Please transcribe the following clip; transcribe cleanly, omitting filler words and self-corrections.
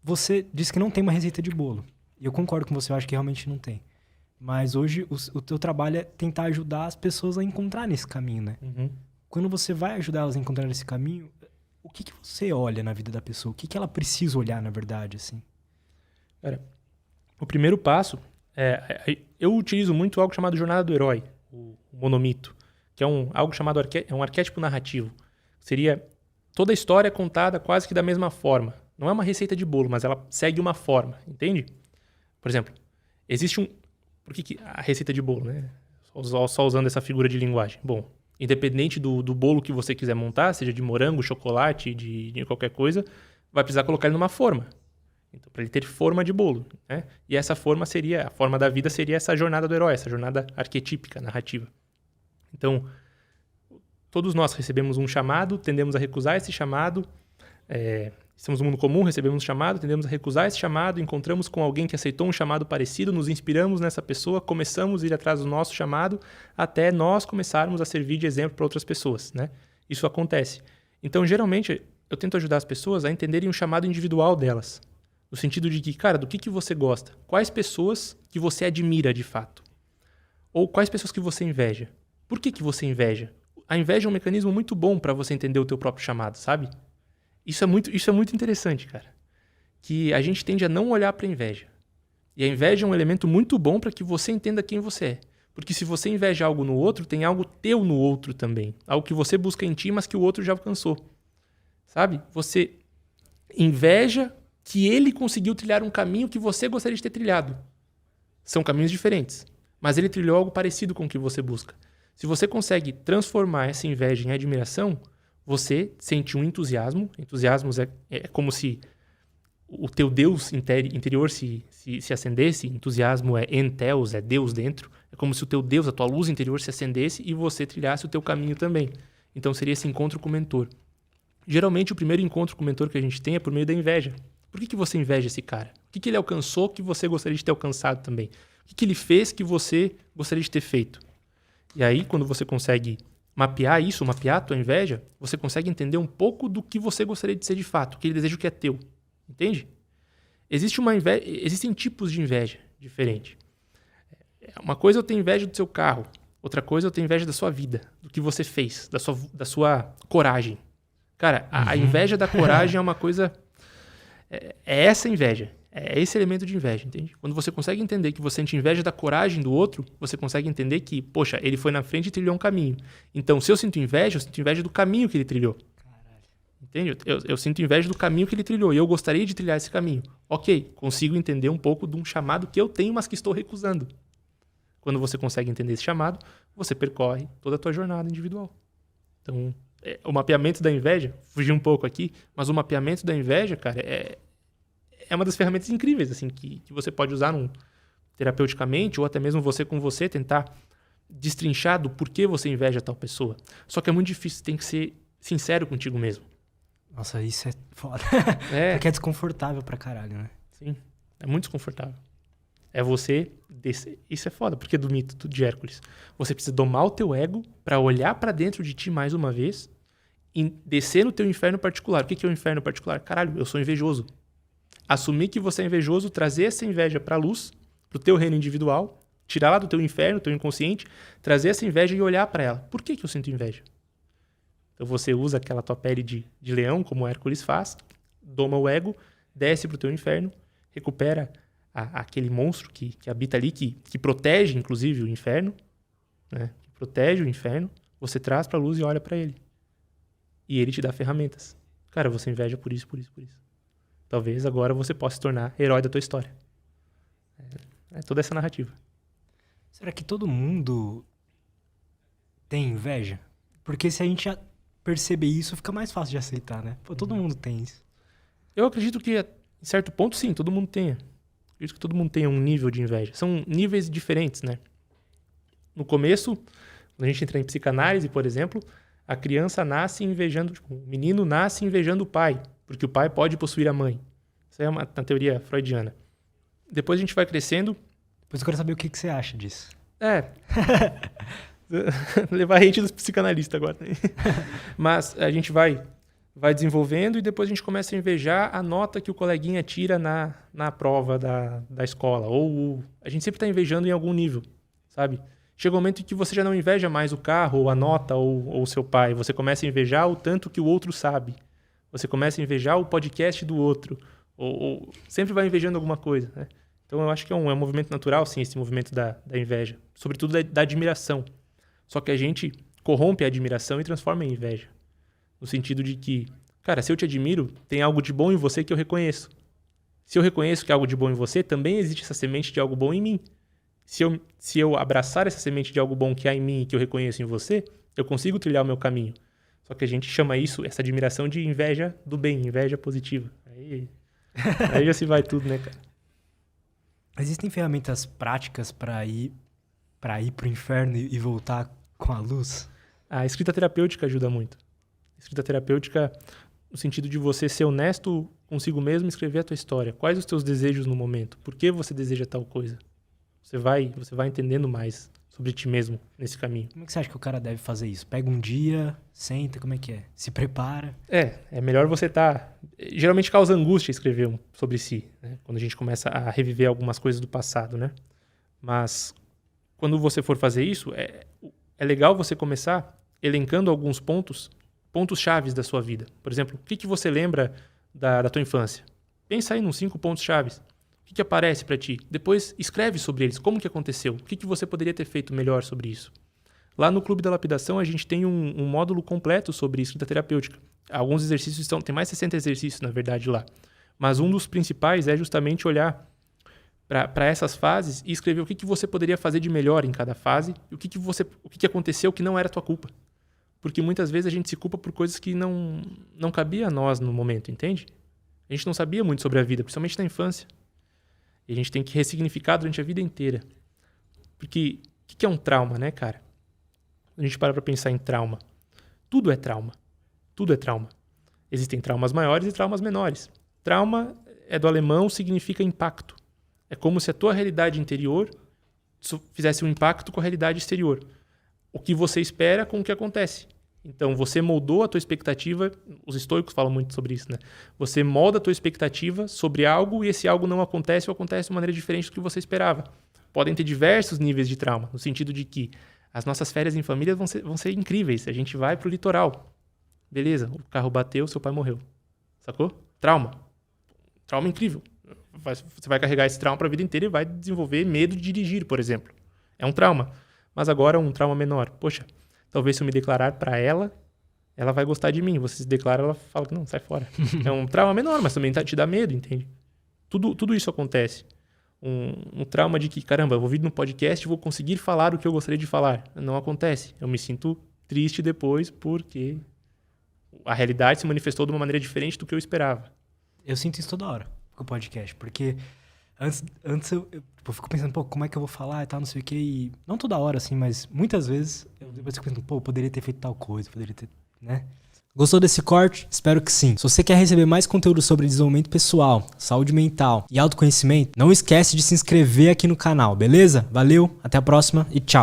você disse que não tem uma receita de bolo. E eu concordo com você, eu acho que realmente não tem. Mas hoje o teu trabalho é tentar ajudar as pessoas a encontrar nesse caminho, né? Uhum. Quando você vai ajudar elas a encontrar esse caminho, o que você olha na vida da pessoa? O que ela precisa olhar, na verdade, assim? Cara, o primeiro passo eu utilizo muito algo chamado jornada do herói, o monomito, que é algo chamado um arquétipo narrativo. Seria toda a história contada quase que da mesma forma. Não é uma receita de bolo, mas ela segue uma forma, entende? Por exemplo, existe por que a receita de bolo, né? Só usando essa figura de linguagem. Bom, independente do bolo que você quiser montar, seja de morango, chocolate, de qualquer coisa, vai precisar colocar ele numa forma. Então, para ele ter forma de bolo, né? E essa forma a forma da vida seria essa jornada do herói, essa jornada arquetípica, narrativa. Então, todos nós recebemos um chamado, tendemos a recusar esse chamado. Estamos no mundo comum, recebemos um chamado, tendemos a recusar esse chamado, encontramos com alguém que aceitou um chamado parecido, nos inspiramos nessa pessoa, começamos a ir atrás do nosso chamado, até nós começarmos a servir de exemplo para outras pessoas, né? Isso acontece. Então, geralmente, eu tento ajudar as pessoas a entenderem o chamado individual delas. No sentido de que, cara, do que você gosta? Quais pessoas que você admira de fato? Ou quais pessoas que você inveja? Por que você inveja? A inveja é um mecanismo muito bom para você entender o teu próprio chamado, sabe? Isso é muito interessante, cara. Que a gente tende a não olhar para a inveja. E a inveja é um elemento muito bom para que você entenda quem você é. Porque se você inveja algo no outro, tem algo teu no outro também. Algo que você busca em ti, mas que o outro já alcançou. Sabe? Você inveja que ele conseguiu trilhar um caminho que você gostaria de ter trilhado. São caminhos diferentes, mas ele trilhou algo parecido com o que você busca. Se você consegue transformar essa inveja em admiração, você sente um entusiasmo. Entusiasmo é como se o teu Deus interior se acendesse. Entusiasmo é entheos, é Deus dentro. É como se o teu Deus, a tua luz interior se acendesse e você trilhasse o teu caminho também. Então seria esse encontro com o mentor. Geralmente o primeiro encontro com o mentor que a gente tem é por meio da inveja. Por que você inveja esse cara? O que ele alcançou que você gostaria de ter alcançado também? O que ele fez que você gostaria de ter feito? E aí, quando você consegue mapear isso, mapear a tua inveja, você consegue entender um pouco do que você gostaria de ser de fato, aquele desejo que é teu. Entende? Existem tipos de inveja diferentes. Uma coisa eu tenho inveja do seu carro, outra coisa eu tenho inveja da sua vida, do que você fez, da sua coragem. Cara, a inveja da coragem é uma coisa... É essa inveja. É esse elemento de inveja, entende? Quando você consegue entender que você sente inveja da coragem do outro, você consegue entender que, poxa, ele foi na frente e trilhou um caminho. Então, se eu sinto inveja do caminho que ele trilhou. Caralho. Entende? Eu sinto inveja do caminho que ele trilhou e eu gostaria de trilhar esse caminho. Ok, consigo entender um pouco de um chamado que eu tenho, mas que estou recusando. Quando você consegue entender esse chamado, você percorre toda a tua jornada individual. Então, o mapeamento da inveja, fugir um pouco aqui, mas o mapeamento da inveja, cara, é uma das ferramentas incríveis assim, que você pode usar terapeuticamente ou até mesmo você com você tentar destrinchar do porquê você inveja tal pessoa. Só que é muito difícil, tem que ser sincero contigo mesmo. Nossa, isso é foda. Porque é desconfortável pra caralho, né? Sim, é muito desconfortável. É você descer. Isso é foda, porque do mito de Hércules. Você precisa domar o teu ego pra olhar pra dentro de ti mais uma vez e descer no teu inferno particular. O que é o inferno particular? Caralho, eu sou invejoso. Assumir que você é invejoso, trazer essa inveja pra luz, pro teu reino individual, tirar lá do teu inferno, teu inconsciente, trazer essa inveja e olhar pra ela. Por que eu sinto inveja? Então você usa aquela tua pele de leão, como Hércules faz, doma o ego, desce pro teu inferno, recupera aquele monstro que habita ali, que protege, inclusive, o inferno, né? Que protege o inferno, você traz pra luz e olha pra ele. E ele te dá ferramentas. Cara, você inveja por isso, por isso, por isso. Talvez agora você possa se tornar herói da tua história. É toda essa narrativa. Será que todo mundo tem inveja? Porque se a gente já perceber isso, fica mais fácil de aceitar, né? Pô, todo mundo tem isso. Eu acredito que, em certo ponto, sim, todo mundo tenha. Acredito que todo mundo tenha um nível de inveja. São níveis diferentes, né? No começo, quando a gente entra em psicanálise, por exemplo, a criança nasce invejando... o menino nasce invejando o pai, porque o pai pode possuir a mãe. Isso é uma teoria freudiana. Depois a gente vai crescendo... Depois eu quero saber o que você acha disso. Levar a gente dos psicanalistas agora. Mas a gente vai vai desenvolvendo e depois a gente começa a invejar a nota que o coleguinha tira na prova da escola. Ou a gente sempre está invejando em algum nível, sabe? Chega um momento em que você já não inveja mais o carro, ou a nota, ou o seu pai. Você começa a invejar o tanto que o outro sabe. Você começa a invejar o podcast do outro. Ou sempre vai invejando alguma coisa, né? Então eu acho que é um movimento natural, sim, esse movimento da inveja. Sobretudo da admiração. Só que a gente corrompe a admiração e transforma em inveja. No sentido de que, cara, se eu te admiro, tem algo de bom em você que eu reconheço. Se eu reconheço que há algo de bom em você, também existe essa semente de algo bom em mim. Se eu abraçar essa semente de algo bom que há em mim e que eu reconheço em você, eu consigo trilhar o meu caminho. Só que a gente chama isso, essa admiração, de inveja do bem, inveja positiva. Aí já se vai tudo, né, cara? Existem ferramentas práticas para ir pro inferno e voltar com a luz? A escrita terapêutica ajuda muito. A escrita terapêutica no sentido de você ser honesto consigo mesmo e escrever a tua história. Quais os teus desejos no momento? Por que você deseja tal coisa? Você vai entendendo mais sobre ti mesmo nesse caminho. Como é que você acha que o cara deve fazer isso? Pega um dia, senta, como é que é? Se prepara? É melhor você estar... Geralmente causa angústia escrever sobre si, né? Quando a gente começa a reviver algumas coisas do passado, né? Mas quando você for fazer isso, é legal você começar elencando alguns pontos chaves da sua vida. Por exemplo, o que você lembra da tua infância? Pensa aí nos 5 pontos chaves. O que aparece para ti? Depois escreve sobre eles. Como que aconteceu? O que você poderia ter feito melhor sobre isso? Lá no Clube da Lapidação, a gente tem um módulo completo sobre escrita terapêutica. Alguns exercícios tem mais de 60 exercícios, na verdade, lá. Mas um dos principais é justamente olhar para essas fases e escrever o que você poderia fazer de melhor em cada fase e o que aconteceu que não era tua culpa. Porque muitas vezes a gente se culpa por coisas que não cabia a nós no momento, entende? A gente não sabia muito sobre a vida, principalmente na infância. E a gente tem que ressignificar durante a vida inteira. Porque o que é um trauma, né, cara? A gente para pensar em trauma. Tudo é trauma. Tudo é trauma. Existem traumas maiores e traumas menores. Trauma é do alemão, significa impacto. É como se a tua realidade interior fizesse um impacto com a realidade exterior. O que você espera com o que acontece. Então, você moldou a tua expectativa, os estoicos falam muito sobre isso, né? Você molda a tua expectativa sobre algo e esse algo não acontece ou acontece de maneira diferente do que você esperava. Podem ter diversos níveis de trauma, no sentido de que as nossas férias em família vão ser incríveis. A gente vai pro litoral. Beleza, o carro bateu, seu pai morreu. Sacou? Trauma. Trauma incrível. Você vai carregar esse trauma pra vida inteira e vai desenvolver medo de dirigir, por exemplo. É um trauma. Mas agora um trauma menor. Poxa, talvez se eu me declarar para ela vai gostar de mim. Você se declara, ela fala que não, sai fora. É um trauma menor, mas também te dá medo, entende? Tudo isso acontece. Um trauma de que, caramba, eu vou vir no podcast e vou conseguir falar o que eu gostaria de falar. Não acontece. Eu me sinto triste depois porque a realidade se manifestou de uma maneira diferente do que eu esperava. Eu sinto isso toda hora com o podcast, porque antes eu fico pensando, pô, como é que eu vou falar e tal, não sei o quê. E não toda hora, assim, mas muitas vezes eu depois fico pensando, pô, eu poderia ter feito tal coisa, poderia ter, né? Gostou desse corte? Espero que sim. Se você quer receber mais conteúdo sobre desenvolvimento pessoal, saúde mental e autoconhecimento, não esquece de se inscrever aqui no canal, beleza? Valeu, até a próxima e tchau!